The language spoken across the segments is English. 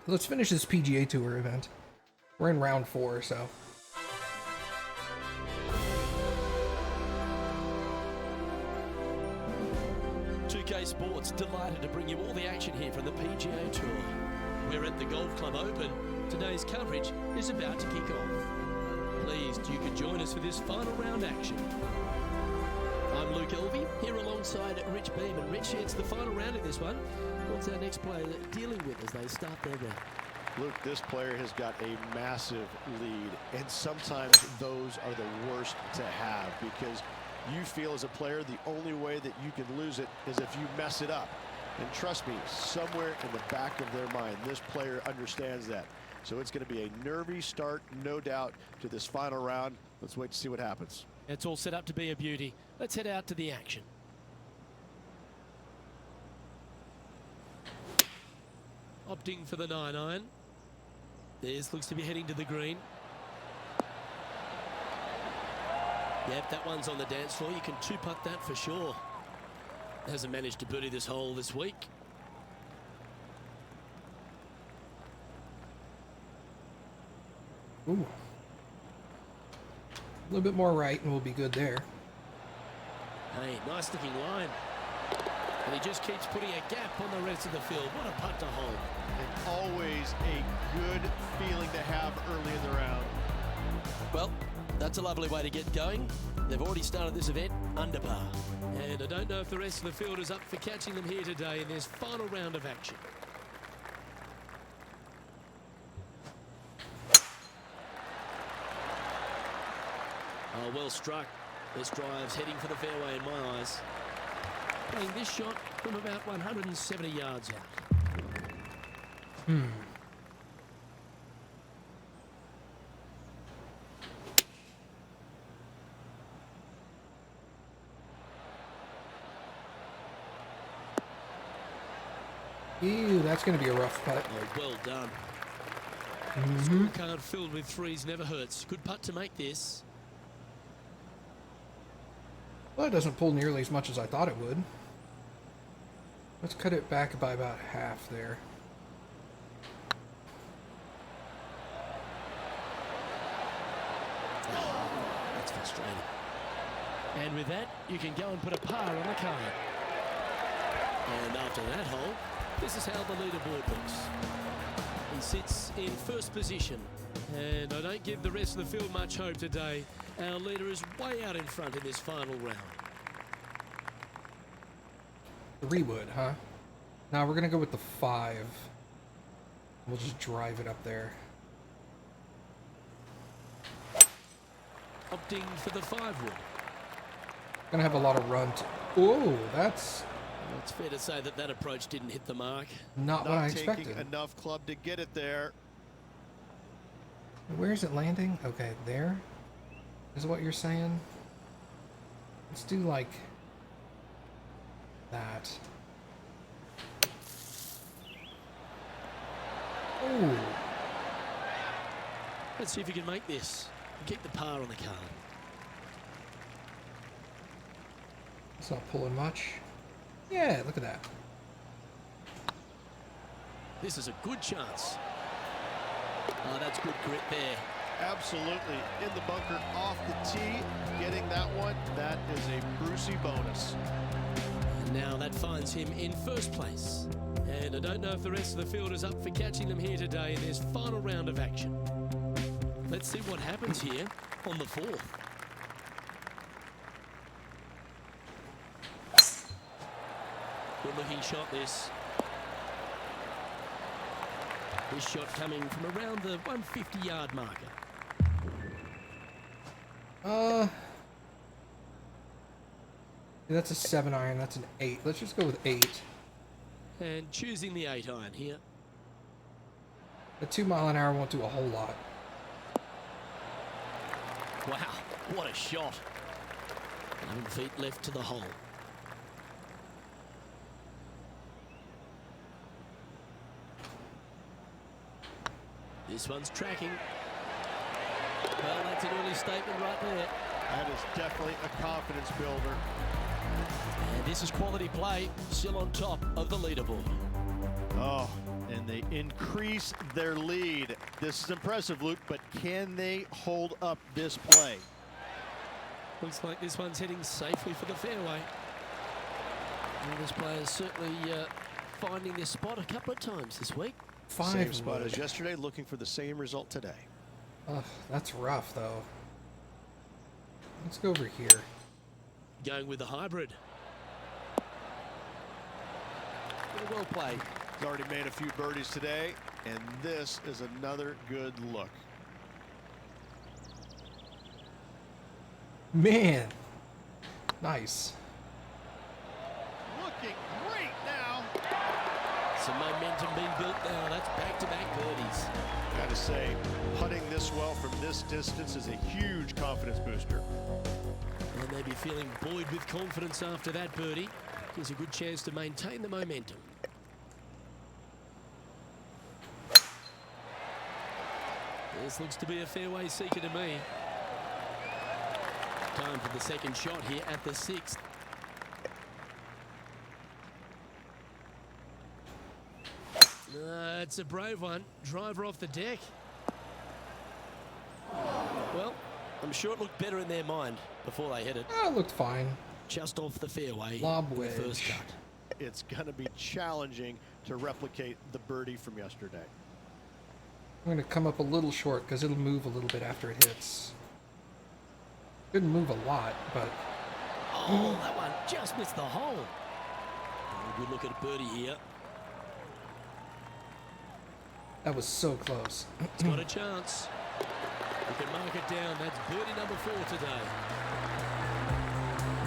let's finish this PGA Tour event. We're in round 4, so. Sports delighted to bring you all the action here from the PGA Tour. We're at the Golf Club Open. Today's coverage is about to kick off. Pleased you could join us for this final round action. I'm Luke Elvey, here alongside Rich Beam. And Rich, it's the final round in this one. What's our next player dealing with as they start their round? Luke, this player has got a massive lead, and sometimes those are the worst to have because you feel as a player the only way that you can lose it is if you mess it up. And trust me, somewhere in the back of their mind, this player understands that. So it's going to be a nervy start, no doubt, to this final round. Let's wait to see what happens. It's all set up to be a beauty. Let's head out to the action. Opting for the 9-iron. This looks to be heading to the green. Yep, that one's on the dance floor. You can two-putt that for sure. Hasn't managed to birdie this hole this week. Ooh. A little bit more right and we'll be good there. Hey, nice looking line. And he just keeps putting a gap on the rest of the field. What a putt to hole. And always a good feeling to have early in the round. Well, that's a lovely way to get going. They've already started this event under par. And I don't know if the rest of the field is up for catching them here today in this final round of action. Oh, well struck. This drive's heading for the fairway in my eyes. Playing this shot from about 170 yards out. Ew, that's going to be a rough putt. Oh, well done. Scorecard filled with threes never hurts. Good putt to make this. Well, it doesn't pull nearly as much as I thought it would. Let's cut it back by about half there. Oh, that's frustrating. And with that, you can go and put a par on the card. And after that hole, this is how the leaderboard looks. He sits in first position. And I don't give the rest of the field much hope today. Our leader is way out in front in this final round. 3 wood, huh? Now we're going to go with the 5. We'll just drive it up there. Opting for the 5 wood. Gonna have a lot of run. Oh, that's It's fair to say that that approach didn't hit the mark. not what I expected. Taking enough club to get it there. Where is it landing? Okay, there is what you're saying. Let's do like that. Oh, Let's see if you can make this. Keep the par on the card. it's not pulling much. Yeah, look at that. This is a good chance. Oh, that's good grit there. Absolutely. In the bunker, off the tee, getting that one. That is a Brucey bonus. And now that finds him in first place. And I don't know if the rest of the field is up for catching them here today in this final round of action. Let's see what happens here on the 4th. Good looking shot this. This shot coming from around the 150-yard marker. That's a 7-iron. That's an 8. Let's just go with 8. And choosing the 8-iron here. The 2-mile-an-hour won't do a whole lot. Wow, what a shot. 11 feet left to the hole. This one's tracking. Well, that's an early statement right there. That is definitely a confidence builder. And this is quality play, still on top of the leaderboard. Oh, And they increase their lead. This is impressive, Luke, but can they hold up this play? Looks like this one's heading safely for the fairway. And this player is certainly finding this spot a couple of times this week. Same spot as yesterday, looking for the same result today. Ugh, that's rough, though. Let's go over here. Going with the hybrid. Well played. He's already made a few birdies today, and this is another good look. Man, nice. Looking great now. Some momentum being built now. That's back-to-back birdies. Gotta say, putting this well from this distance is a huge confidence booster. And they'd be feeling buoyed with confidence after that birdie. Gives a good chance to maintain the momentum. This looks to be a fairway seeker to me. Time for the second shot here at the 6th. It's a brave one. Driver off the deck. Well, I'm sure it looked better in their mind before they hit it. Oh, it looked fine. Just off the fairway. Lob in the wedge. first cut. It's going to be challenging to replicate the birdie from yesterday. I'm going to come up a little short because it'll move a little bit after it hits. Couldn't move a lot, but... Oh, that one just missed the hole. Oh, good look at a birdie here. That was so close. It's got a chance. We can mark it down. That's birdie number 4 today.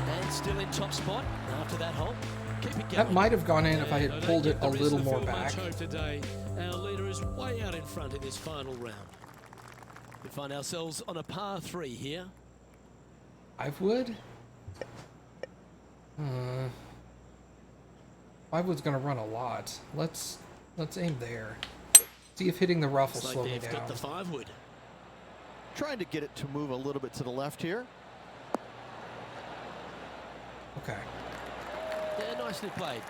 And still in top spot after that hole. Keep it going. That might have gone in if I And had don't pulled give it the a rest little of the more field back. much hope today. Our leader is way out in front in this final round. We find ourselves on a par 3 here. 5 wood? 5 wood's going to run a lot. Let's aim there. See if hitting the rough will Looks slow like me they've down. got the 5 wood. Trying to get it to move a little bit to the left here. Okay. Yeah, nicely played.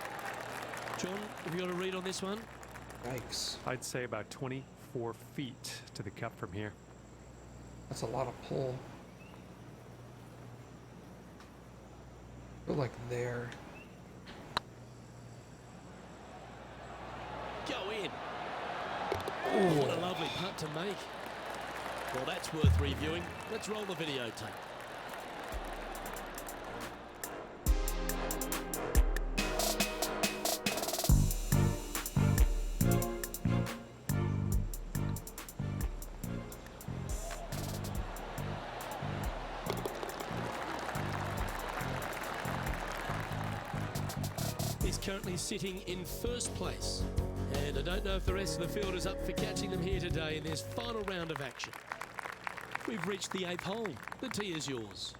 John, have you got a read on this one? Yikes. I'd say about 24 feet to the cup from here. That's a lot of pull. Go like there. Go in. Oh, what a lovely putt to make. Well, that's worth reviewing. Let's roll the videotape. He's currently sitting in first place. And I don't know if the rest of the field is up for catching them here today in this final round of action. We've reached the 8th hole. The tee is yours.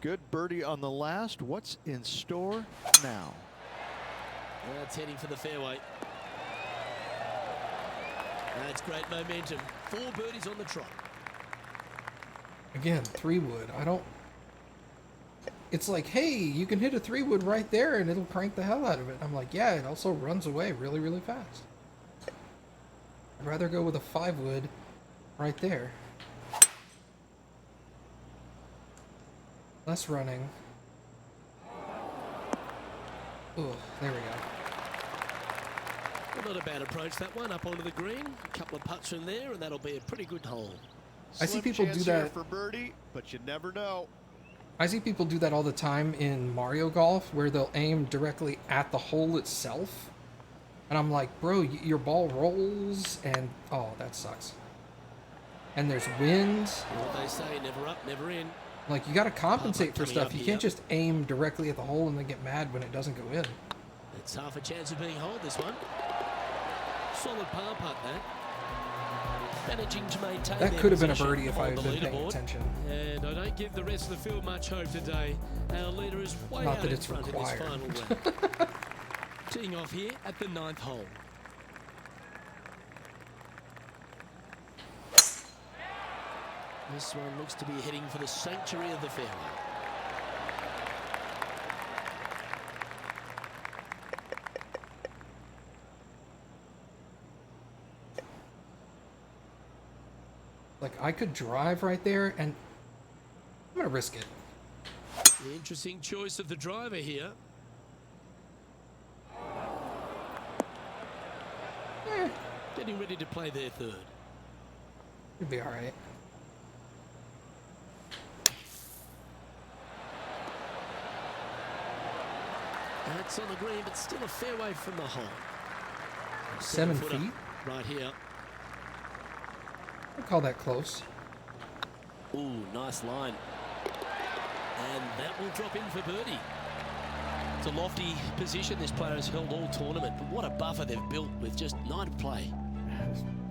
Good birdie on the last. What's in store now? That's heading for the fairway. That's great momentum. 4 birdies on the trot. Again, 3 wood. I don't... It's like, hey, you can hit a 3 wood right there and it'll crank the hell out of it. I'm like, yeah, it also runs away really, really fast. I'd rather go with a 5 wood right there. Less running. Oh, there we go. Well, not a bad approach, that one. Up onto the green. A couple of putts from there, and that'll be a pretty good hole. I see Slim people chance do here that. for birdie, but you never know. I see people do that all the time in Mario Golf, where they'll aim directly at the hole itself. And I'm like, bro, your ball rolls, and oh, that sucks. And there's wind. What they say, never up, never in. Like, you gotta compensate for coming stuff. up You here. can't just aim directly at the hole and then get mad when it doesn't go in. It's half a chance of being holed, this one. Solid par putt, that. Managing to maintain That their could have been a position birdie if I on had the been paying leaderboard. attention. And I don't give the rest of the field much hope today. Our leader is way Not out that in it's front required. in this final round. Teeing off here at the 9th hole. This one looks to be heading for the sanctuary of the fairway. Like, I could drive right there, and I'm gonna risk it. The interesting choice of the driver here. Getting ready to play their third. It'll be all right. That's on the green, but still a fair way from the hole. 7 Footer feet? right here. I'd call that close. Ooh, nice line. And that will drop in for birdie. It's a lofty position this player has held all tournament, but what a buffer they've built with just 9 to play.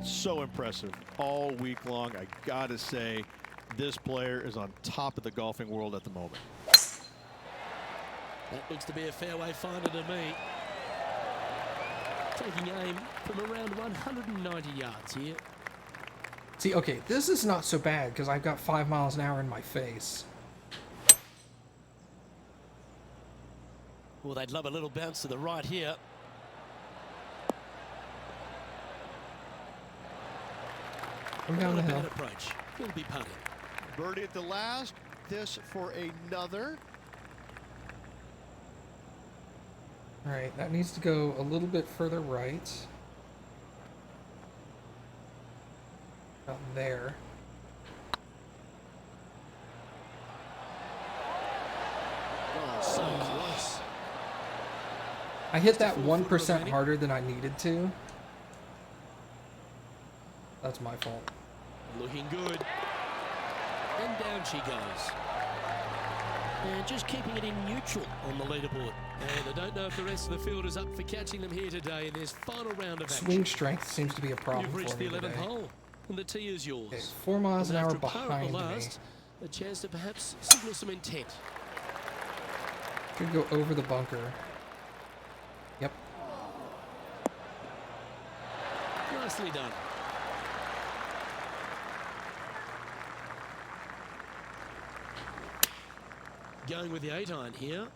So impressive all week long. I gotta say, this player is on top of the golfing world at the moment. That looks to be a fairway finder to me. Taking aim from around 190 yards here. See, okay, this is not so bad because I've got 5 miles an hour in my face. Well, they'd love a little bounce to the right here. I'm down the Not a hill. bad approach. He'll be putting. Birdie at the last. This for another. All right, that needs to go a little bit further right. About there. Oh, so close. I hit that Just a full foot 1% remaining. harder than I needed to. That's my fault. Looking good. And down she goes. And just keeping it in neutral on the leaderboard. And I don't know if the rest of the field is up for catching them here today in this final round of Swing action. strength seems to be a problem You've for reached me the 11th today. hole, and the tee is yours. Okay, 4 miles an And hour after a par at behind the me. last, a chance to perhaps signal some intent. Could go over the bunker. Yep. Nicely done. Going with the 8-iron here.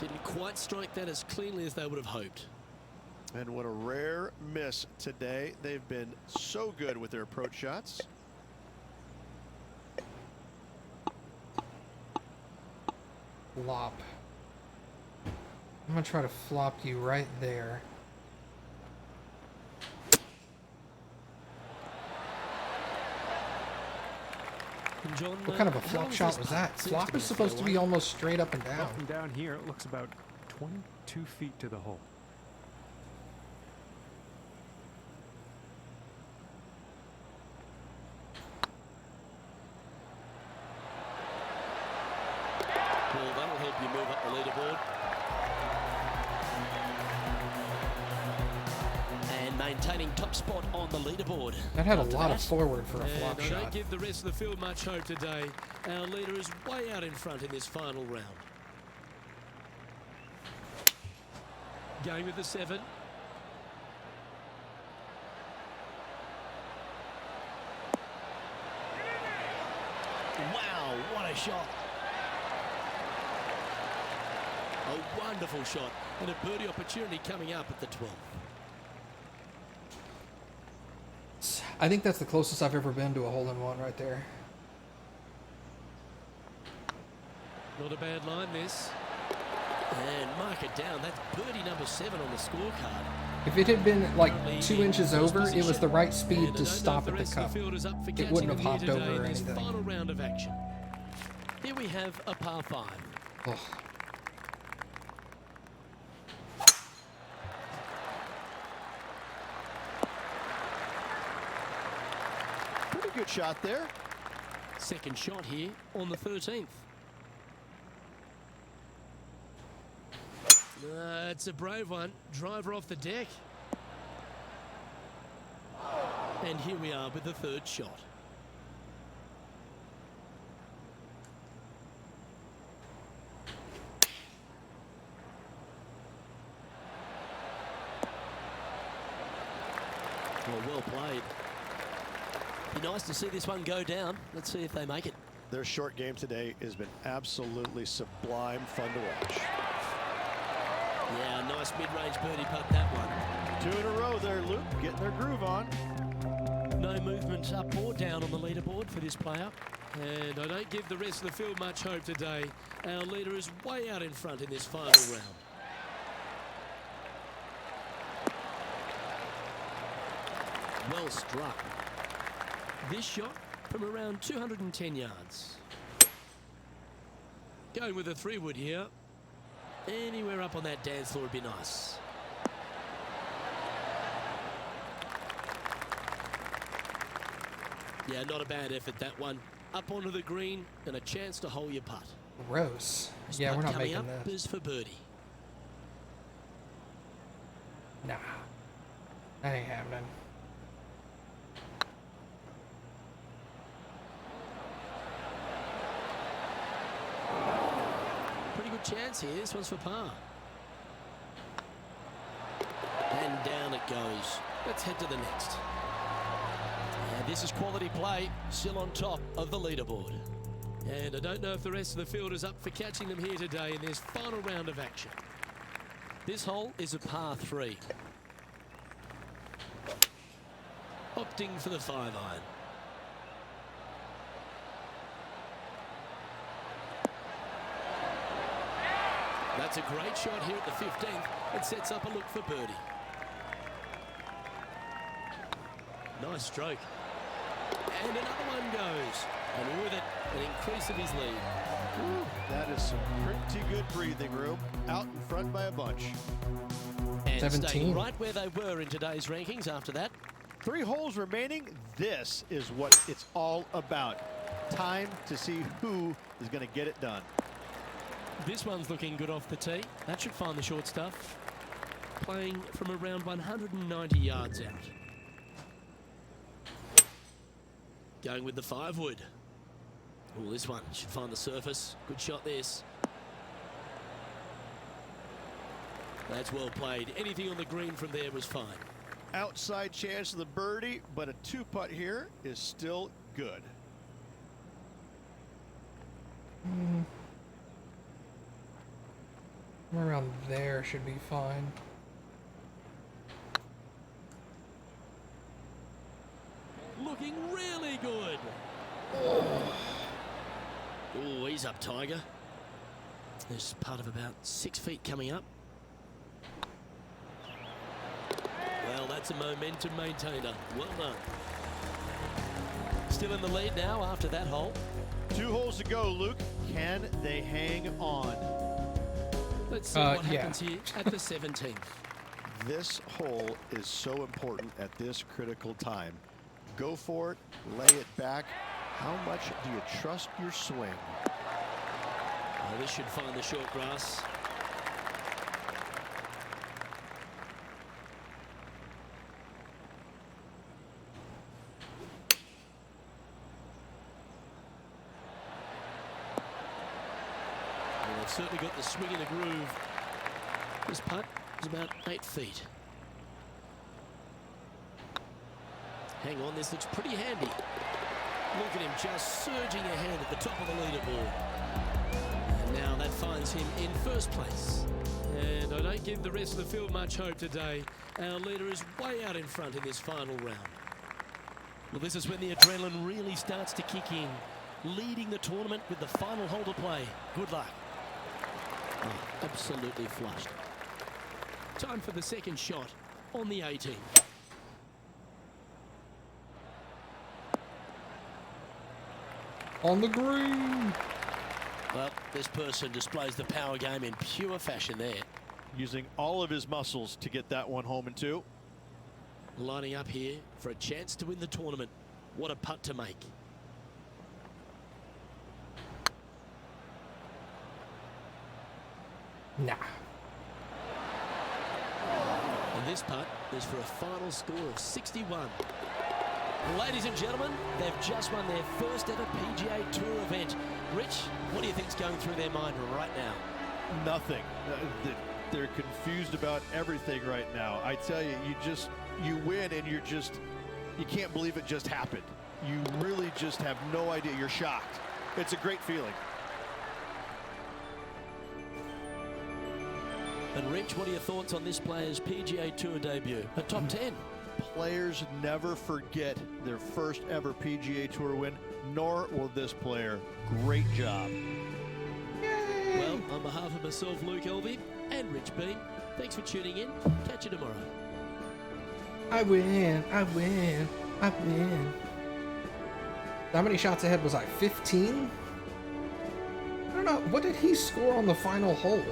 Didn't quite strike that as cleanly as they would have hoped. And what a rare miss today. They've been so good with their approach shots. Flop. I'm gonna try to flop you right there. And John, What kind of a how flop long shot this was putt? that? Seems Flop be is a supposed to be fairway. almost straight up and down. Up and down here, it looks about 22 feet to the hole. Well, that'll help you move up the leaderboard. And maintaining top spot on the leaderboard. That had a After lot of that, forward for a and flop I don't shot. give the rest of the field much hope today. Our leader is way out in front in this final round. Going with the 7. Wow, what a shot. A wonderful shot and a birdie opportunity coming up at the 12th. I think that's the closest I've ever been to a hole-in-one right there. Not a bad line, this. And mark it down. That's birdie number 7 on the scorecard. If it had been like Currently 2 in inches first over, it was position. the right And speed I to don't know stop if the at the rest of cup. the field is up for It catching wouldn't have them here hopped over today or in this anything. final round of action. Here we have a par 5. Ugh. Pretty good shot there. Second shot here on the 13th. It's a brave one. Driver off the deck. And here we are with the third shot. Well played. Be nice to see this one go down. Let's see if they make it. Their short game today has been absolutely sublime fun to watch. Yeah, nice mid-range birdie putt, that one. 2 in a row there, Luke, getting their groove on. No movement up or down on the leaderboard for this player. And I don't give the rest of the field much hope today. Our leader is way out in front in this final round. Well struck. This shot from around 210 yards. Going with a 3-wood here. Anywhere up on that dance floor would be nice. Yeah, not a bad effort, that one. Up onto the green and a chance to hole your putt. Gross. This Yeah, putt we're not coming making up this. is for birdie. Nah. That ain't happening. Pretty good chance here. This one's for par. And down it goes. Let's head to the next. And this is quality play, still on top of the leaderboard. And I don't know if the rest of the field is up for catching them here today in this final round of action. This hole is a par 3. Opting for the 5-iron. That's a great shot here at the 15th. It sets up a look for birdie. Nice stroke. And another one goes. And with it, an increase of his lead. Ooh, that is some pretty good breathing room. Out in front by a bunch. And 17. staying right where they were in today's rankings after that. 3 holes remaining. This is what it's all about. Time to see who is going to get it done. This one's looking good off the tee. That should find the short stuff. Playing from around 190 yards out. Going with the 5-wood. Oh, this one should find the surface. Good shot, this. That's well played. Anything on the green from there was fine. Outside chance of the birdie, but a 2-putt here is still good. Around there should be fine. Looking really good. Oh, he's up, Tiger. There's part of about 6 feet coming up. Well, that's a momentum maintainer. Well done. Still in the lead now after that hole. 2 holes to go, Luke. Can they hang on? Let's see what yeah. happens here at the 17th. This hole is so important at this critical time. Go for it, lay it back. How much do you trust your swing? Oh, this should find the short grass. Well, they've certainly got the swing in the groove. This putt is about 8 feet. Hang on, this looks pretty handy. Look at him just surging ahead at the top of the leaderboard. And now that finds him in first place. And I don't give the rest of the field much hope today. Our leader is way out in front in this final round. Well, this is when the adrenaline really starts to kick in. Leading the tournament with the final hole to play. Good luck. Oh, absolutely flushed. Time for the second shot on the 18th. On the green. Well, this person displays the power game in pure fashion there. Using all of his muscles to get that one home in 2. Lining up here for a chance to win the tournament. What a putt to make. Nah. And this putt is for a final score of 61. Ladies and gentlemen, they've just won their first ever PGA Tour event. Rich, what do you think's going through their mind right now? Nothing. They're confused about everything right now. I tell you, you win and you can't believe it just happened. You really just have no idea. You're shocked. It's a great feeling. And Rich, what are your thoughts on this player's PGA Tour debut? A top 10. Players never forget their first ever PGA Tour win, nor will this player. Great job. Well, on behalf of myself, Luke Elvey, and Rich Beam, thanks for tuning in. Catch you tomorrow. I win, I win, I win. How many shots ahead was I? 15? I don't know. What did he score on the final hole?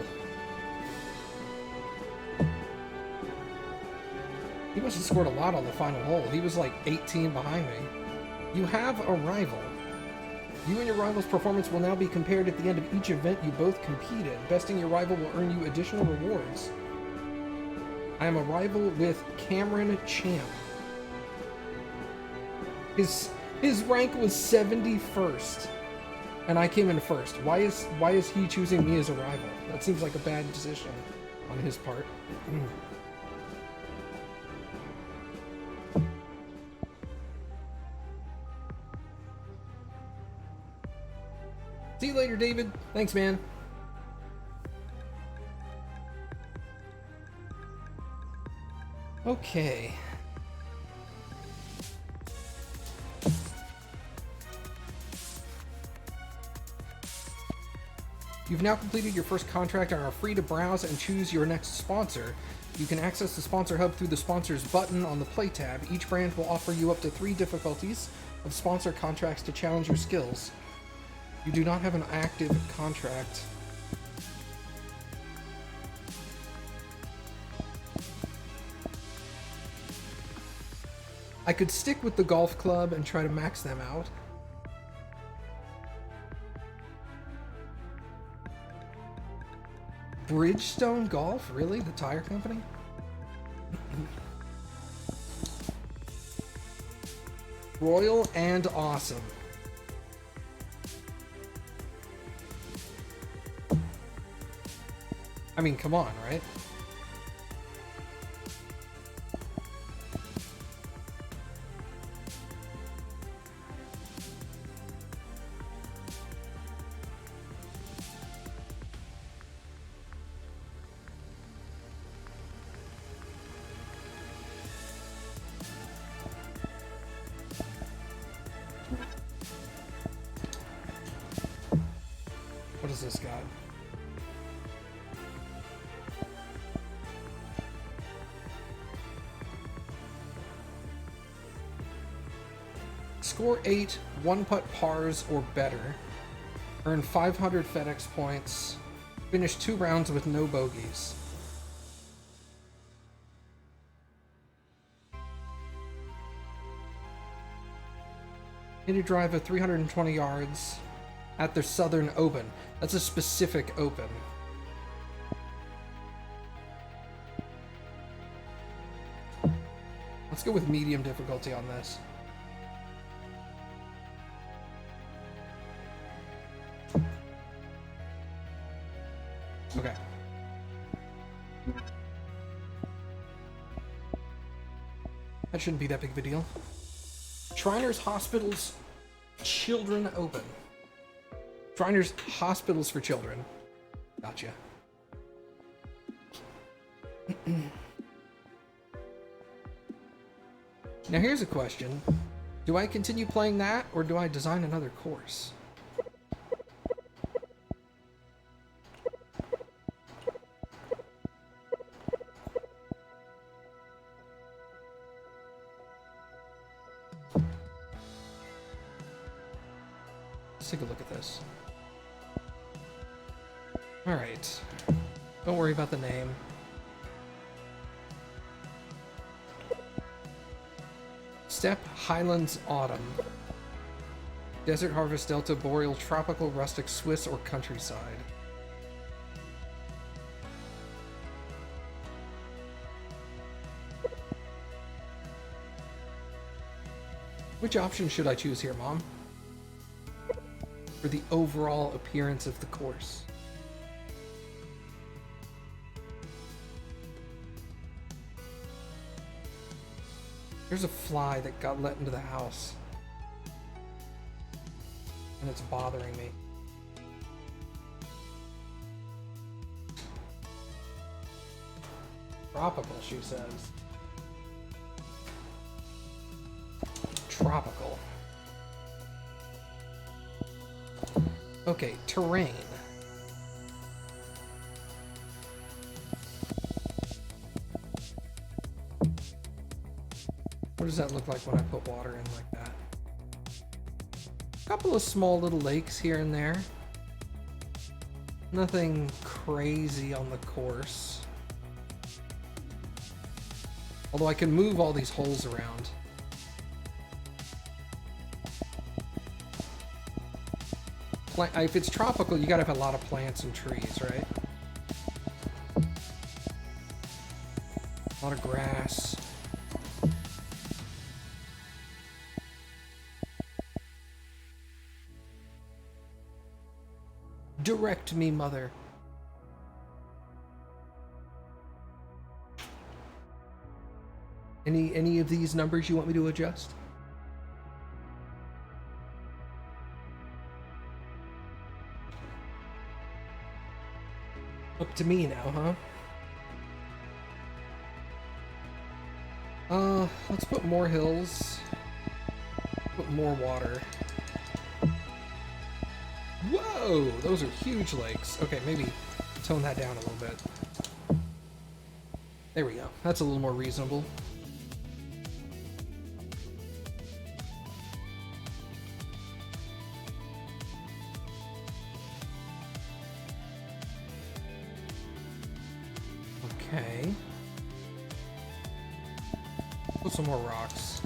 He must have scored a lot on the final hole. He was like 18 behind me. You have a rival. You and your rival's performance will now be compared at the end of each event you both compete in. Besting your rival will earn you additional rewards. I am a rival with Cameron Champ. His rank was 71st, and I came in first. Why is he choosing me as a rival? That seems like a bad decision on his part. See you later, David. Thanks, man. Okay. You've now completed your first contract and are free to browse and choose your next sponsor. You can access the sponsor hub through the sponsors button on the play tab. Each brand will offer you up to 3 difficulties of sponsor contracts to challenge your skills. You do not have an active contract. I could stick with the golf club and try to max them out. Bridgestone Golf? Really? The tire company? Royal and awesome. I mean, come on, right? What does this got? Score 8 one-putt pars or better. Earn 500 FedEx points. Finish 2 rounds with no bogeys. Hit a drive of 320 yards at their Southern Open. That's a specific Open. Let's go with medium difficulty on this. Okay. That shouldn't be that big of a deal. Shriners Hospitals Children Open. Shriners Hospitals for Children. Gotcha. Now here's a question. Do I continue playing that, or do I design another course? Let's take a look at this. Alright. Don't worry about the name. Steppe Highlands Autumn. Desert Harvest Delta Boreal Tropical Rustic Swiss or Countryside. Which option should I choose here, Mom? For the overall appearance of the course. There's a fly that got let into the house. And it's bothering me. Tropical, she says. tropical. Okay, terrain. What does that look like when I put water in like that? A couple of small little lakes here and there. Nothing crazy on the course. Although I can move all these holes around. If it's tropical, you gotta have a lot of plants and trees, right? A lot of grass. Direct me, mother. Any of these numbers you want me to adjust? Up to me now, huh? Let's put more hills. Put more water. Whoa! Those are huge lakes. Okay, maybe tone that down a little bit. There we go. That's a little more reasonable. Okay. Put some more rocks.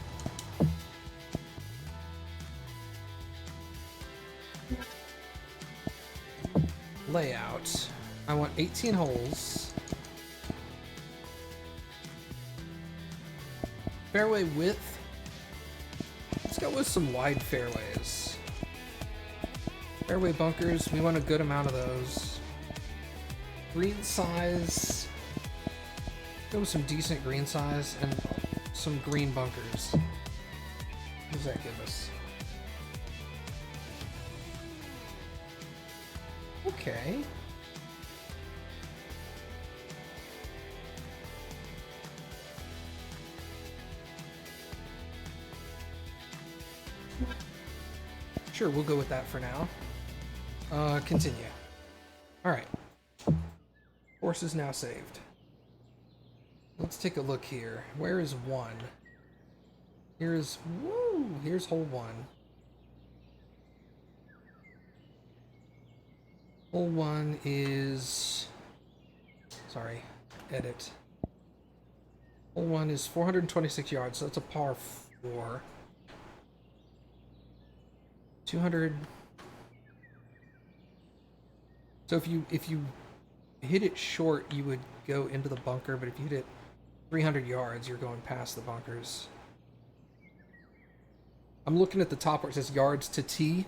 Layout. I want 18 holes. Fairway width. Let's go with some wide fairways. Fairway bunkers. We want a good amount of those. Green size. Go with some decent green size and some green bunkers. What does that give us? Okay. Sure, we'll go with that for now. Continue. Alright. Course is now saved. Let's take a look here. Where is 1? Here's... Woo! Here's hole 1. Hole 1 is... Sorry. Edit. Hole 1 is 426 yards, so that's a par 4. 200... So if you hit it short, you would go into the bunker, but if you hit it 300 yards, you're going past the bunkers. I'm looking at the top where it says yards to tee.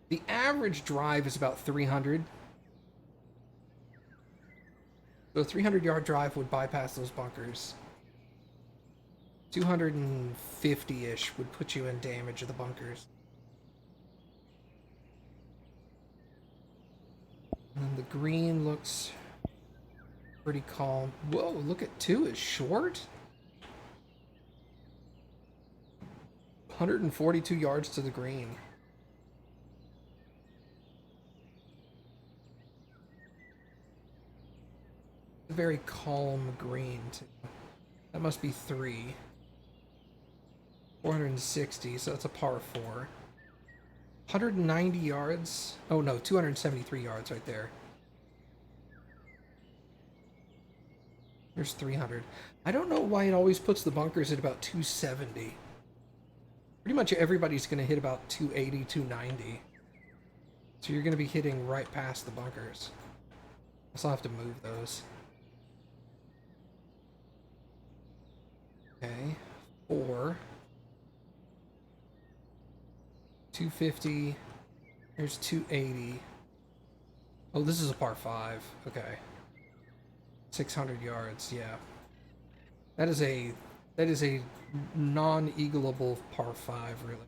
The average drive is about 300. So a 300-yard drive would bypass those bunkers. 250-ish would put you in damage of the bunkers. And the green looks pretty calm. Whoa, look at 2 is short? 142 yards to the green. A very calm green, too. That must be 3. 460, so that's a par 4. 190 yards. Oh no, 273 yards right there. There's 300. I don't know why it always puts the bunkers at about 270. Pretty much everybody's going to hit about 280, 290. So you're going to be hitting right past the bunkers. I still have to move those. Okay, 4. 250. Here's 280. Oh, this is a par 5. Okay. 600 yards, yeah. That is a non-eagleable par 5, really.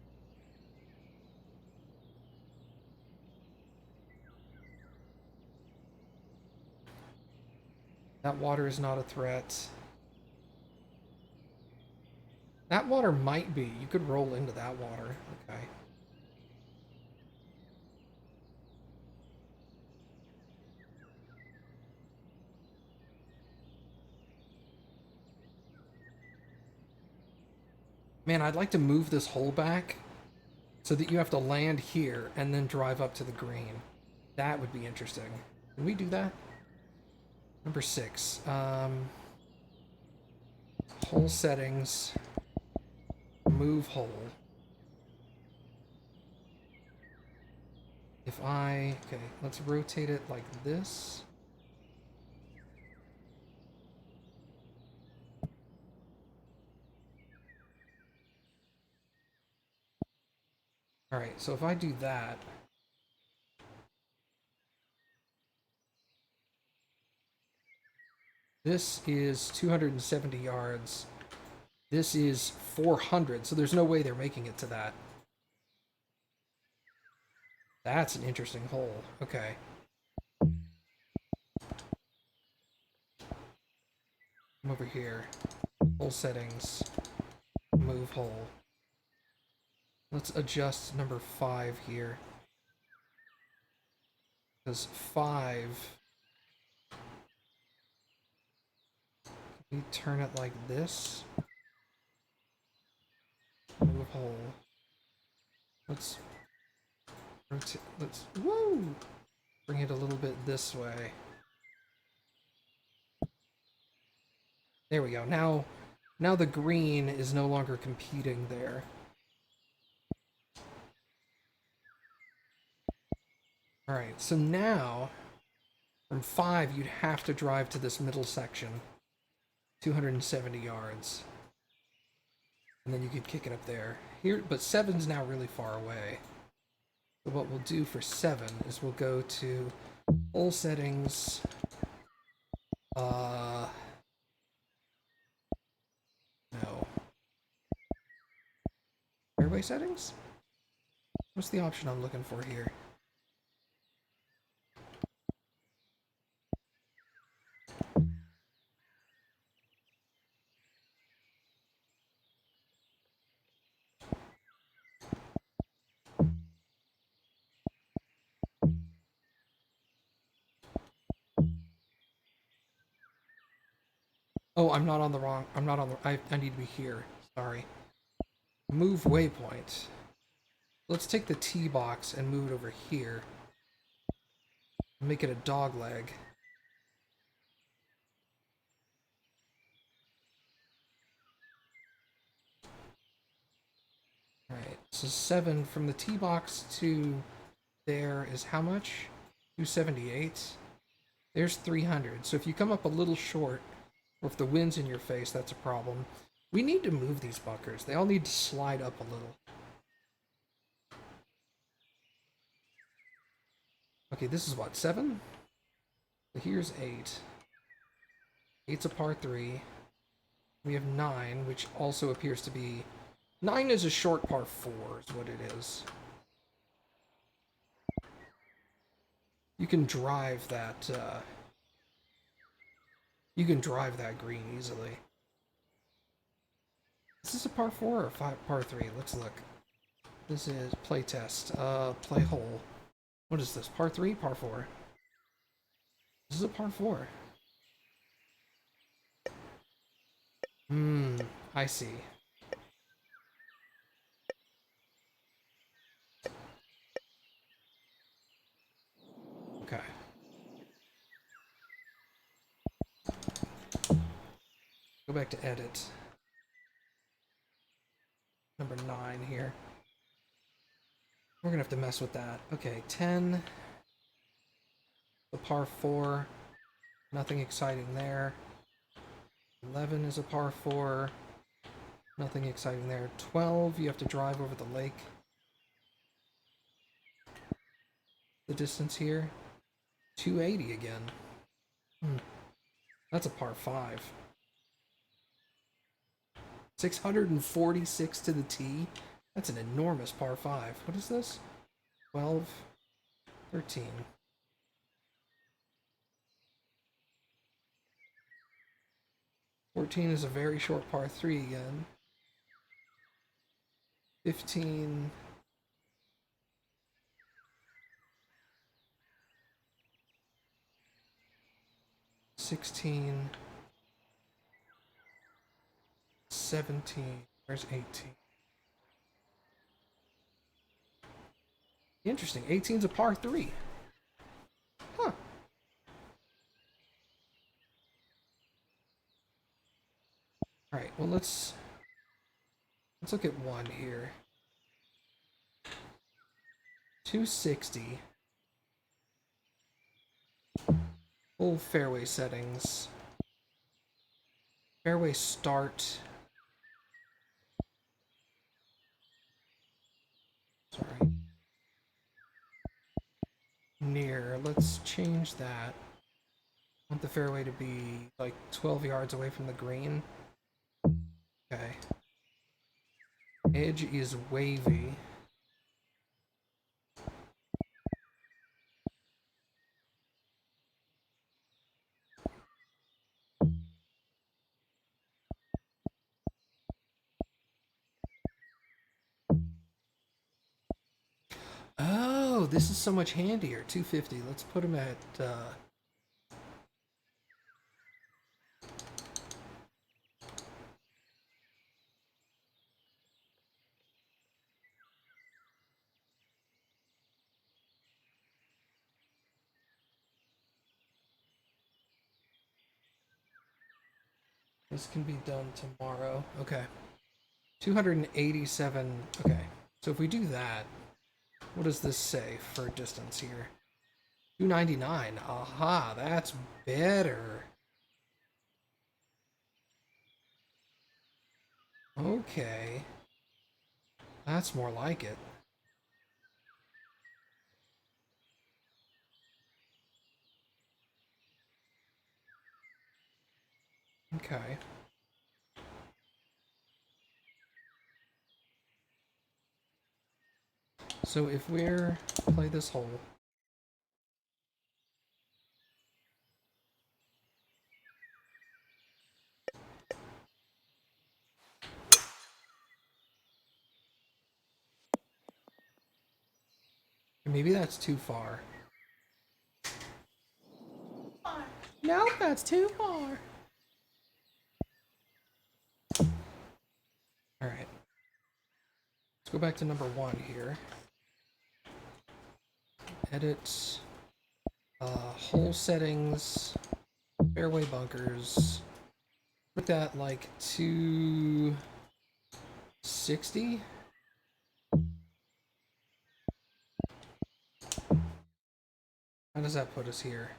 That water is not a threat. That water might be. You could roll into that water. Okay. Man, I'd like to move this hole back so that you have to land here and then drive up to the green. That would be interesting. Can we do that? Number 6. Hole settings. Move hole. If I... Okay, let's rotate it like this. Alright, so if I do that... This is 270 yards. This is 400, so there's no way they're making it to that. That's an interesting hole. Okay. Come over here. Hole settings. Move hole. Let's adjust number 5 here. Because 5... Can we turn it like this? Move hole. Let's rotate. Let's... Woo! Bring it a little bit this way. There we go. Now the green is no longer competing there. Alright, so now, from 5, you'd have to drive to this middle section. 270 yards. And then you could kick it up there. Here, but 7's now really far away. So what we'll do for 7 is we'll go to hole settings. No. Fairway settings? What's the option I'm looking for here? Oh, I'm not on the... I need to be here. Sorry. Move waypoint. Let's take the tee box and move it over here. Make it a dog leg. Alright, so 7 from the tee box to there is how much? 278. There's 300. So if you come up a little short, or if the wind's in your face, that's a problem. We need to move these bunkers. They all need to slide up a little. Okay, this is what, 7? So here's 8. 8's a par 3. We have 9, which also appears to be... 9 is a short par 4, is what it is. You can drive that, you can drive that green easily. Is this a par 4 or par 3? Let's look. This is play test. Play hole. What is this? Par 3? Par 4? This is a par 4. I see. Okay. Go back to edit. Number 9 here. We're gonna have to mess with that. Okay, 10. The par 4. Nothing exciting there. 11 is a par 4. Nothing exciting there. 12, you have to drive over the lake. The distance here. 280 again. That's a par 5. 646 to the tee. That's an enormous par 5. What is this? 12, 13. Is a very short par 3 again. 15. $16, 17, where's 18? Interesting, 18's a par 3. Huh. Alright, well let's look at one here. 260. Full fairway settings. Fairway start. Sorry. Near. Let's change that. I want the fairway to be like 12 yards away from the green. Okay. Edge is wavy. Oh, this is so much handier. 250. Let's put him at this can be done tomorrow. Okay. 287. Okay. So if we do that, what does this say for distance here? 299. Aha, that's better. Okay. That's more like it. Okay. So if we're play this hole, maybe that's too far. Nope, that's too far. All right. Let's go back to number 1 here. Edit hole settings, fairway bunkers. Put that like 260. How does that put us here?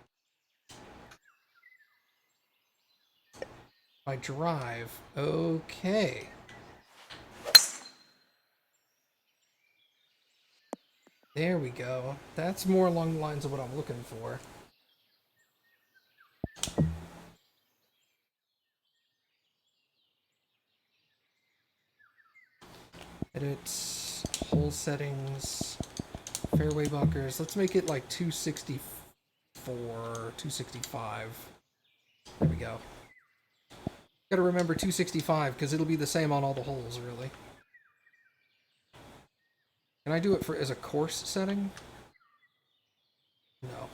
My drive. Okay. There we go. That's more along the lines of what I'm looking for. Edit hole settings, fairway bunkers. Let's make it like 264, 265. There we go. Gotta remember 265 because it'll be the same on all the holes, really. Can I do it for as a course setting? No.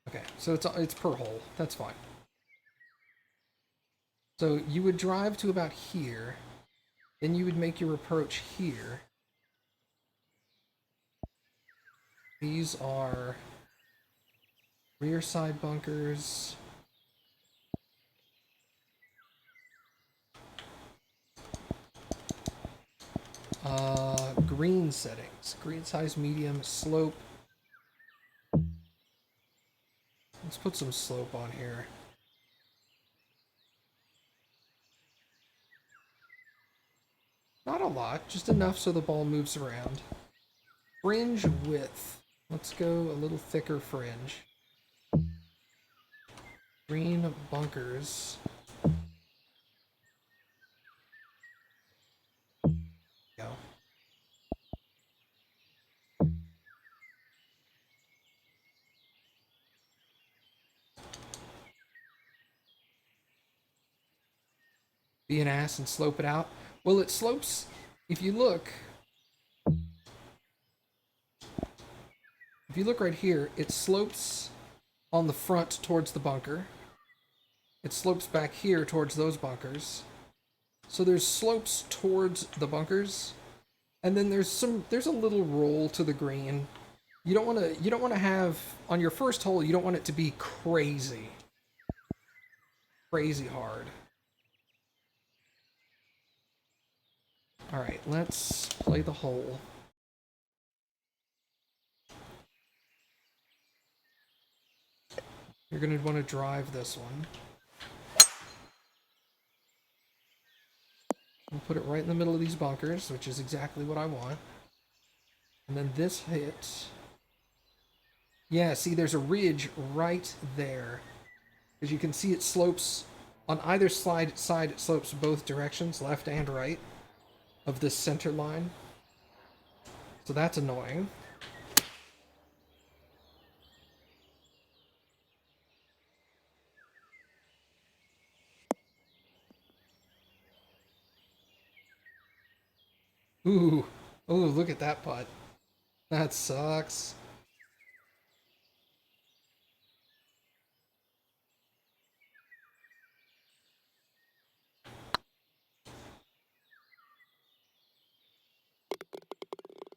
Okay, so it's per hole. That's fine. So you would drive to about here, then you would make your approach here. These are rear side bunkers. Green settings. Green size, medium, slope. Let's put some slope on here. Not a lot, just enough so the ball moves around. Fringe width. Let's go a little thicker fringe. Green bunkers. Go. Be an ass and slope it out. Well, it slopes if you look right here, it slopes on the front towards the bunker. It slopes back here towards those bunkers. So there's slopes towards the bunkers, and then there's a little roll to the green. You don't want to have on your first hole, you don't want it to be crazy hard. All right, let's play the hole. You're going to want to drive this one. We'll put it right in the middle of these bunkers, which is exactly what I want. And then this hit. Yeah, see, there's a ridge right there. As you can see, it slopes on either side, it slopes both directions, left and right, of this center line. So that's annoying. Ooh, look at that putt. That sucks.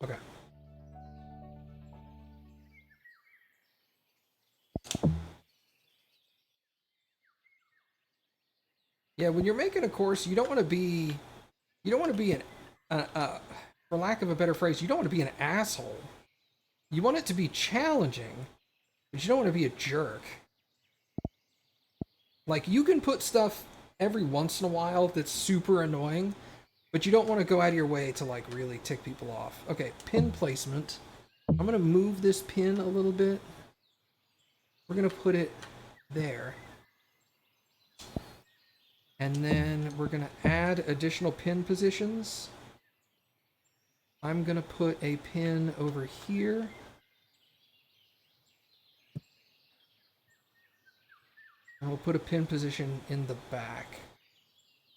Okay. Yeah, when you're making a course, you don't want to be for lack of a better phrase, you don't want to be an asshole. You want it to be challenging, but you don't want to be a jerk. Like, you can put stuff every once in a while that's super annoying, but you don't want to go out of your way to, like, really tick people off. Okay, pin placement. I'm going to move this pin a little bit. We're going to put it there. And then we're going to add additional pin positions. I'm going to put a pin over here. And we'll put a pin position in the back.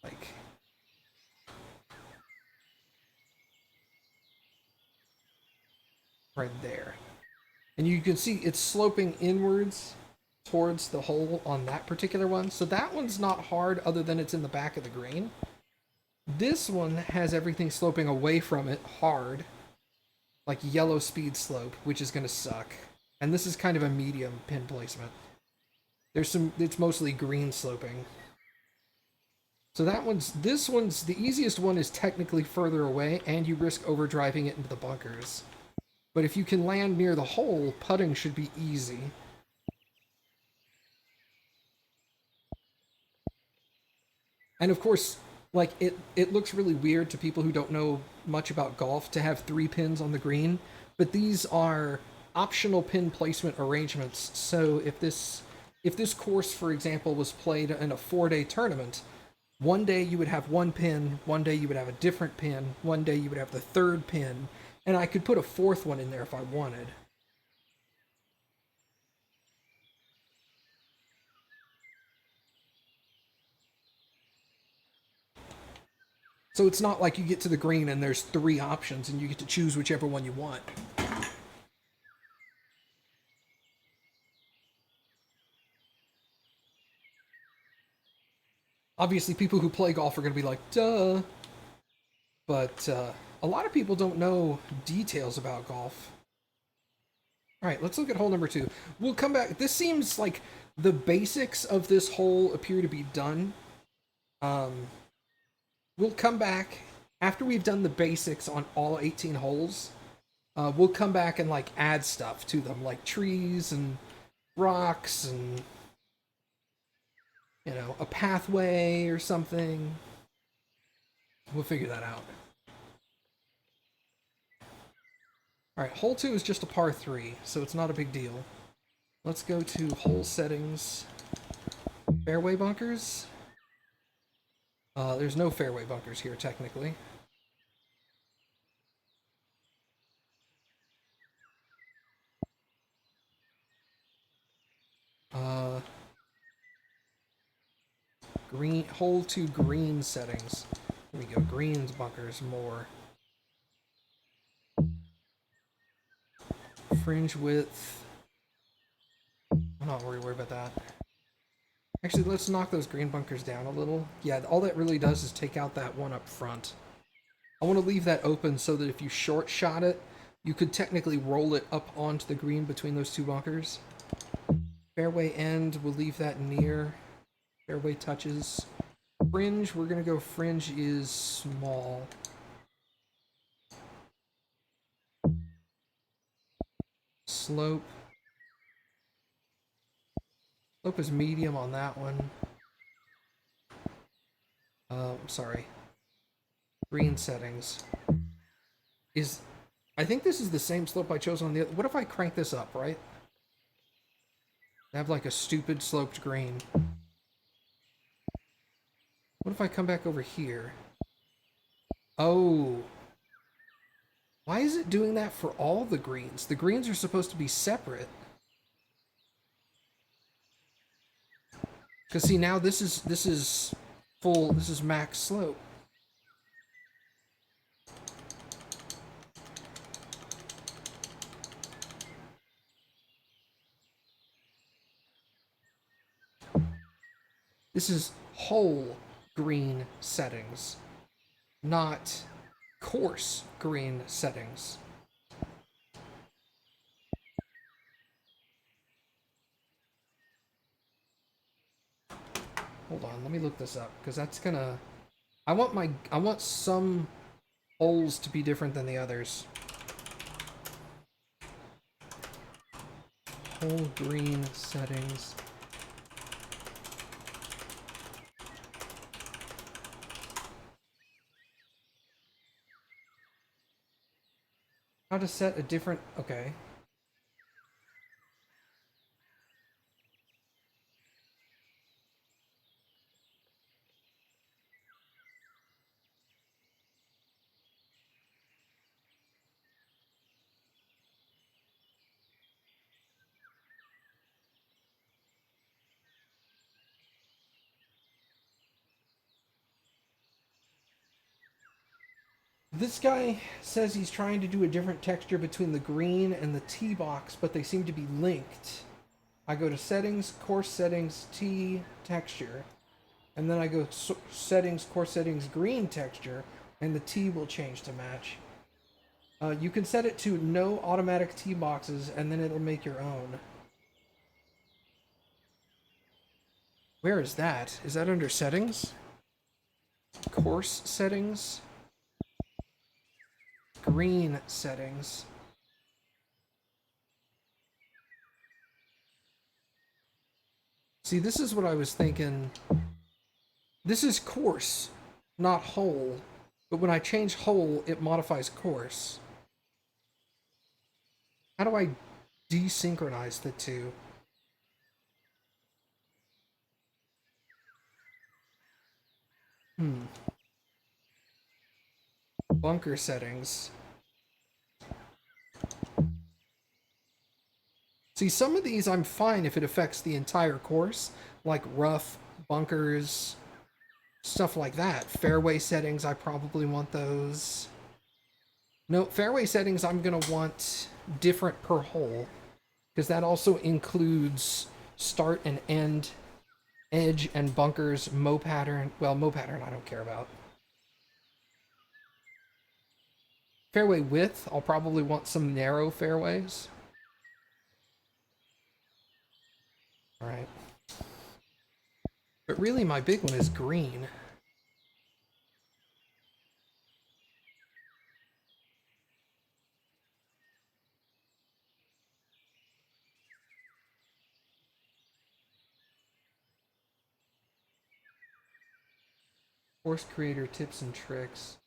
Like, right there. And you can see it's sloping inwards towards the hole on that particular one. So that one's not hard other than it's in the back of the green. This one has everything sloping away from it hard. Like yellow speed slope, which is going to suck. And this is kind of a medium pin placement. It's mostly green sloping. So this one's, the easiest one is technically further away, and you risk overdriving it into the bunkers. But if you can land near the hole, putting should be easy. And of course, like, it looks really weird to people who don't know much about golf to have 3 pins on the green, but these are optional pin placement arrangements. So if this course, for example, was played in a 4-day tournament, one day you would have 1 pin, one day you would have a different pin, one day you would have the 3rd pin, and I could put a 4th one in there if I wanted. So it's not like you get to the green and there's 3 options and you get to choose whichever one you want. Obviously, people who play golf are going to be like, duh. But a lot of people don't know details about golf. All right, let's look at hole number 2. We'll come back. This seems like the basics of this hole appear to be done. We'll come back after we've done the basics on all 18 holes. We'll come back and like add stuff to them, like trees and rocks and, you know, a pathway or something. We'll figure that out. All right, hole 2 is just a par 3, so it's not a big deal. Let's go to hole settings, fairway bunkers. There's no fairway bunkers here, technically. Green, hole 2 green settings. Here we go, greens, bunkers, more. fringe width. I'm not worried about that. Actually, let's knock those green bunkers down a little. Yeah, all that really does is take out that one up front. I want to leave that open so that if you short shot it, you could technically roll it up onto the green between those two bunkers. Fairway end, we'll leave that near. Fairway touches. Fringe, we're going to go fringe is small. Slope. Slope is medium on that one. Sorry. Green settings. I think this is the same slope I chose on the other. What if I crank this up, right? I have like a stupid sloped green. What if I come back over here? Oh. Why is it doing that for all the greens? The greens are supposed to be separate. Because see, now this is full, this is max slope. This is whole green settings, not coarse green settings. Hold on, let me look this up, because that's gonna... I want some holes to be different than the others. Whole green settings. How to set a different... Okay. This guy says he's trying to do a different texture between the green and the tee box, but they seem to be linked. I go to settings, course settings, tee, texture. And then I go settings, course settings, green texture, and the tee will change to match. You can set it to no automatic tee boxes, and then it'll make your own. Where is that? Is that under settings? Course settings? Green settings. See, this is what I was thinking. This is course, not whole. But when I change whole, it modifies course. How do I desynchronize the two? Bunker settings. See, some of these I'm fine if it affects the entire course, like rough, bunkers, stuff like that. Fairway settings, I probably want those. No, fairway settings I'm going to want different per hole, because that also includes start and end, edge and bunkers, mow pattern. Well, mow pattern I don't care about. Fairway width, I'll probably want some narrow fairways. Alright. But really my big one is green. Course creator tips and tricks.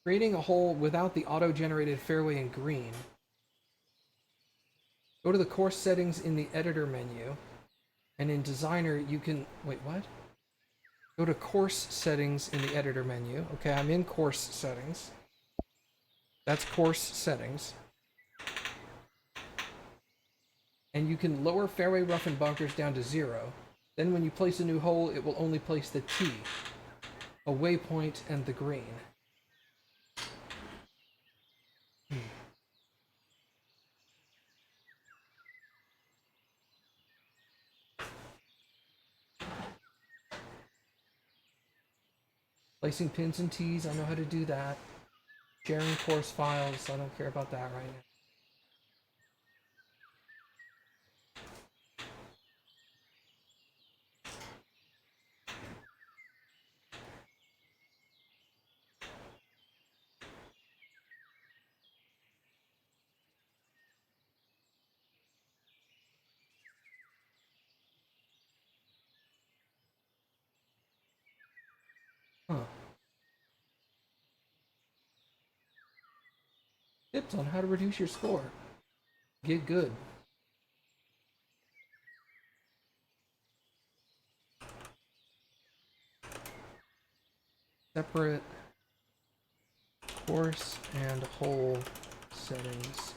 Creating a hole without the auto-generated fairway in green. Go to the course settings in the editor menu, and in designer you can... Wait, what? Go to course settings in the editor menu. Okay, I'm in course settings. That's course settings. And you can lower fairway rough and bunkers down to 0. Then when you place a new hole, it will only place the tee, a waypoint, and the green. Placing pins and tees, I know how to do that. Sharing course files, I don't care about that right now. Huh. Tips on how to reduce your score. Get good. Separate course and hole settings.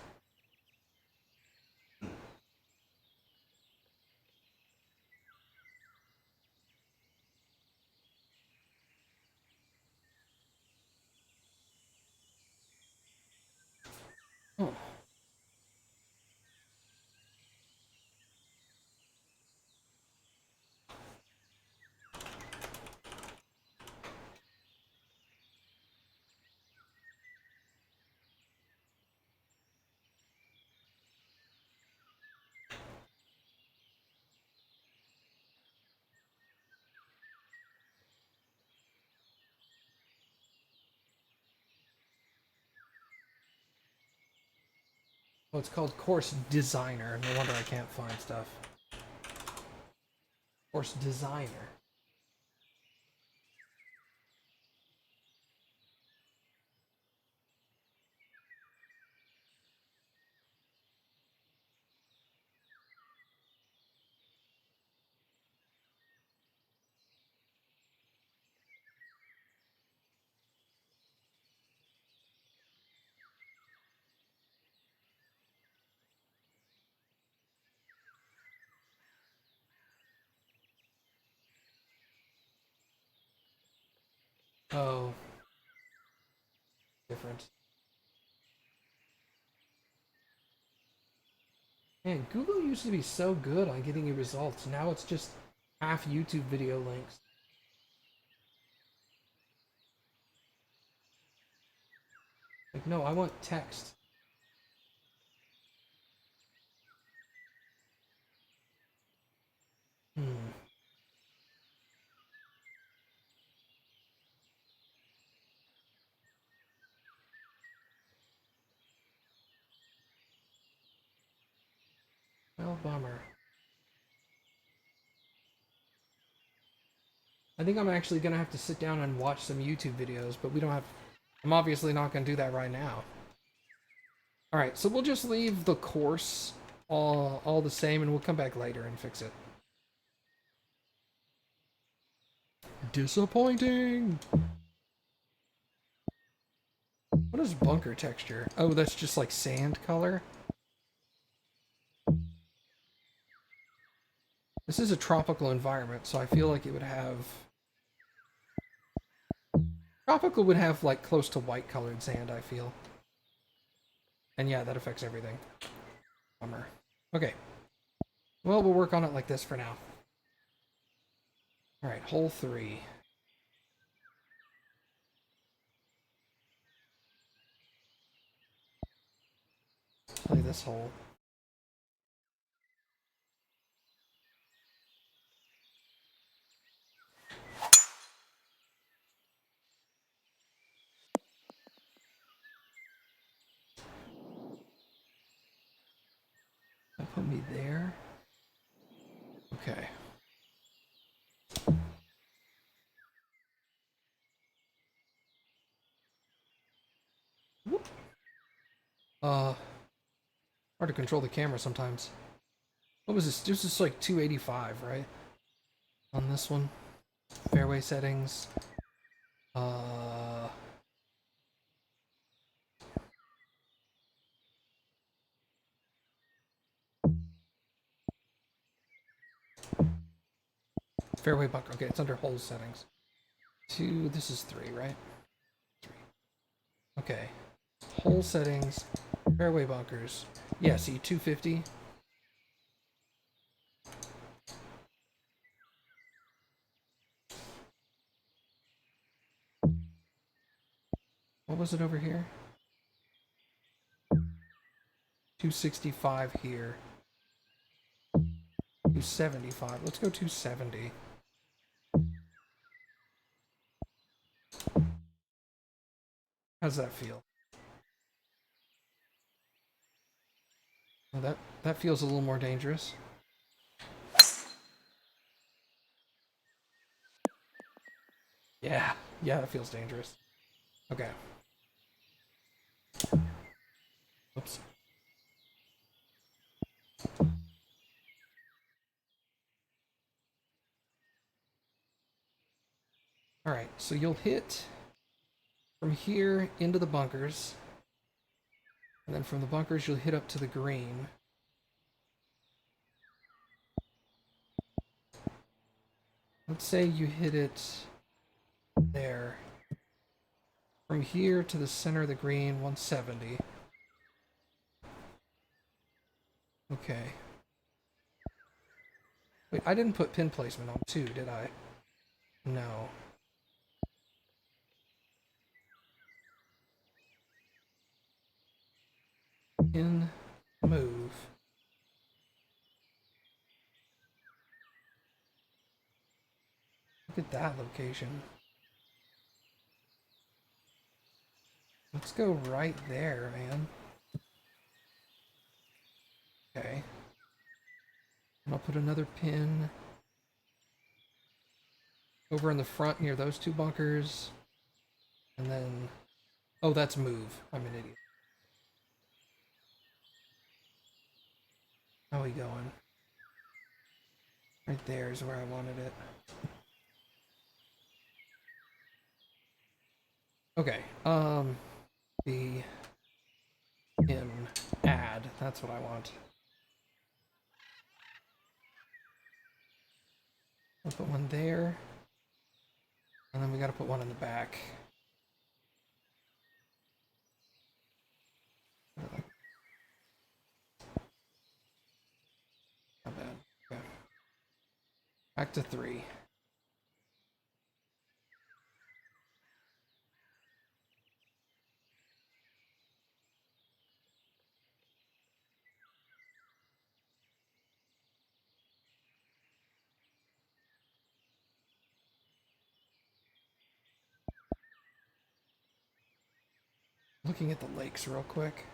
Oh. Oh, it's called Course Designer. No wonder I can't find stuff. Course Designer. Oh. Different. Man, Google used to be so good on getting you results. Now it's just half YouTube video links. Like, no, I want text. Hmm. Well, bummer. I think I'm actually gonna have to sit down and watch some YouTube videos, but we don't have... I'm obviously not gonna do that right now. Alright, so we'll just leave the course all the same, and we'll come back later and fix it. Disappointing! What is bunker texture? Oh, that's just like sand color? This is a tropical environment, so I feel like it would have... Tropical would have like close to white colored sand, I feel. And yeah, that affects everything. Bummer. Okay. Well, we'll work on it like this for now. Alright, hole 3. Play this hole. That put me there. Okay. Whoop. Hard to control the camera sometimes. What was this? This is like 285, right? On this one. Fairway settings. Fairway bunker. Okay, it's under hole settings. 2, this is 3, right? 3. Okay. Hole settings. Fairway bunkers. Yeah, see, 250. What was it over here? 265 here. 275. Let's go 270. How's that feel? Well, that feels a little more dangerous. Yeah, that feels dangerous. Okay. Oops. Alright, so you'll hit from here into the bunkers. And then from the bunkers you'll hit up to the green. Let's say you hit it there. From here to the center of the green, 170. Okay. Wait, I didn't put pin placement on 2, did I? No. Pin, move. Look at that location. Let's go right there, man. Okay. And I'll put another pin over in the front near those 2 bunkers. And then... Oh, that's move. I'm an idiot. How are we going? Right there is where I wanted it. Okay, the pin add, that's what I want. I'll put one there, and then we gotta put one in the back. Not bad. Okay. Back to 3. Looking at the lakes real quick.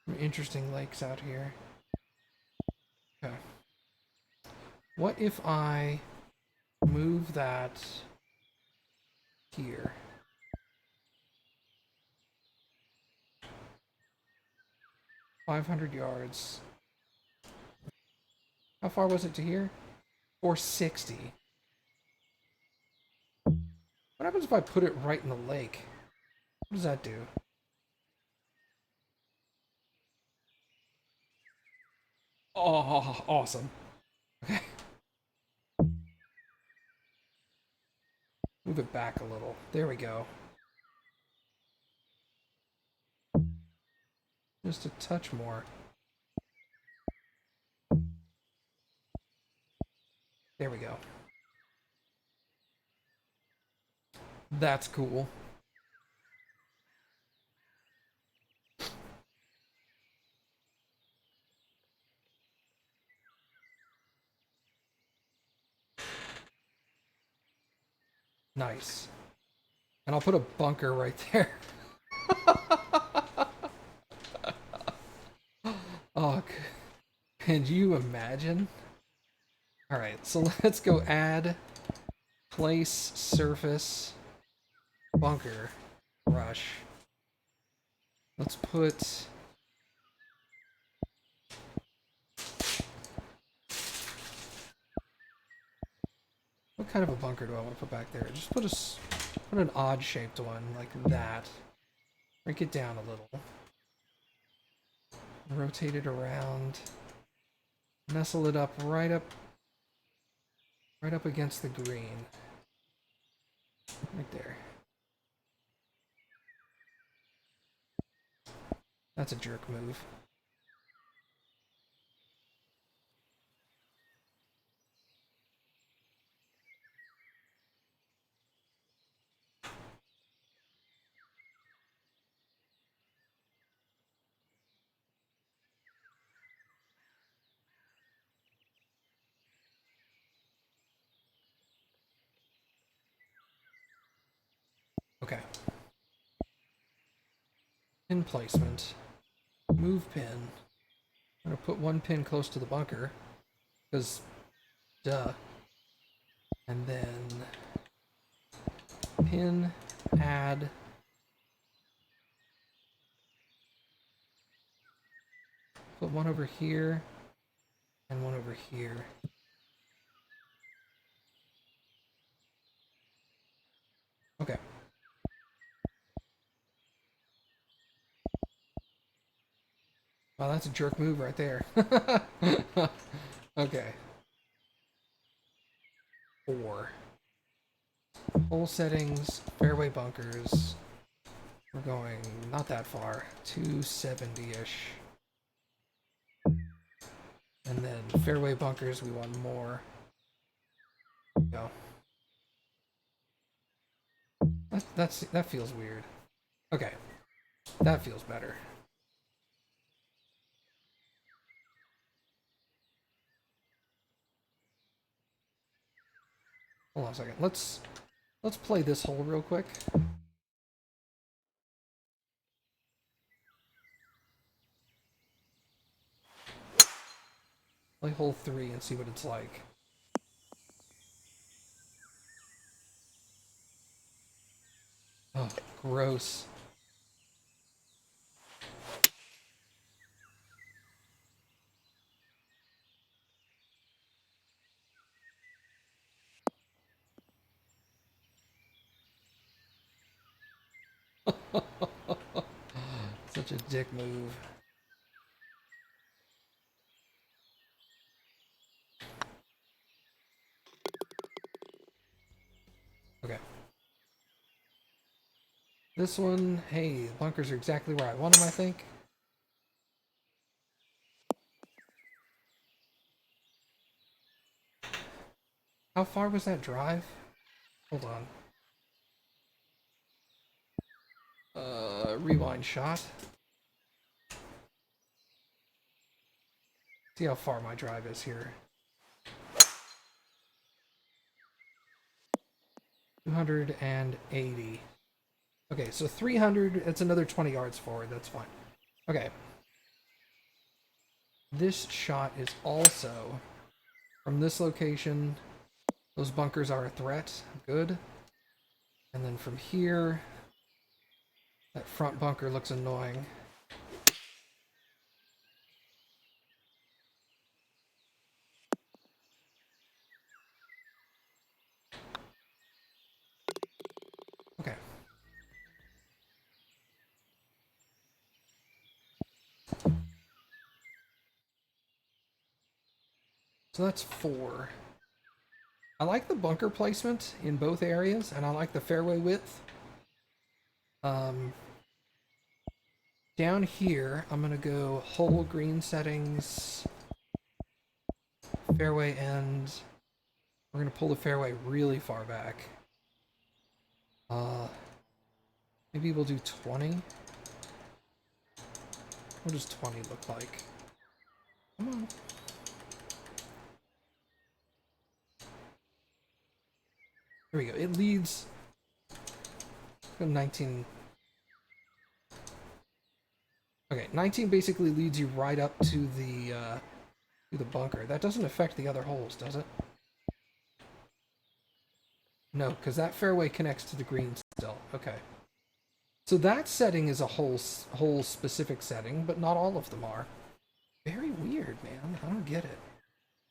Some interesting lakes out here. Okay. What if I move that here? $500 yards. How far was it to here? 460. What happens if I put it right in the lake? What does that do? Oh, awesome. Okay. Move it back a little. There we go. Just a touch more. There we go. That's cool. Nice. And I'll put a bunker right there. Oh, can you imagine? Alright, so let's go add place, surface, bunker, rush. Let's put... What kind of a bunker do I want to put back there? Just put an odd-shaped one, like that. Break it down a little. Rotate it around. Nestle it up right up against the green. Right there. That's a jerk move. Pin placement. Move pin. I'm going to put one pin close to the bunker. Because, duh. And then pin, add. Put one over here and one over here. Okay. Wow, that's a jerk move right there. Okay. 4. Hole settings, fairway bunkers. We're going not that far. 270-ish. And then fairway bunkers, we want more. Go. That feels weird. Okay. That feels better. Hold on a second. Let's play this hole real quick. Play hole 3 and see what it's like. Oh, gross. Such a dick move. Okay. This one, hey, the bunkers are exactly where I want them, I think. How far was that drive? Hold on. Rewind shot. See how far my drive is here. 280. Okay, so 300, it's another 20 yards forward, that's fine. Okay. This shot is also from this location. Those bunkers are a threat. Good. And then from here, that front bunker looks annoying. Okay. So that's 4. I like the bunker placement in both areas, and I like the fairway width. Down here, I'm going to go hole green settings, fairway end. We're going to pull the fairway really far back. Maybe we'll do 20. What does 20 look like? Come on. Here we go. It leads 19. Okay, 19 basically leads you right up to the bunker. That doesn't affect the other holes, does it? No, because that fairway connects to the green still. Okay. So that setting is a hole specific setting, but not all of them are. Very weird, man. I don't get it.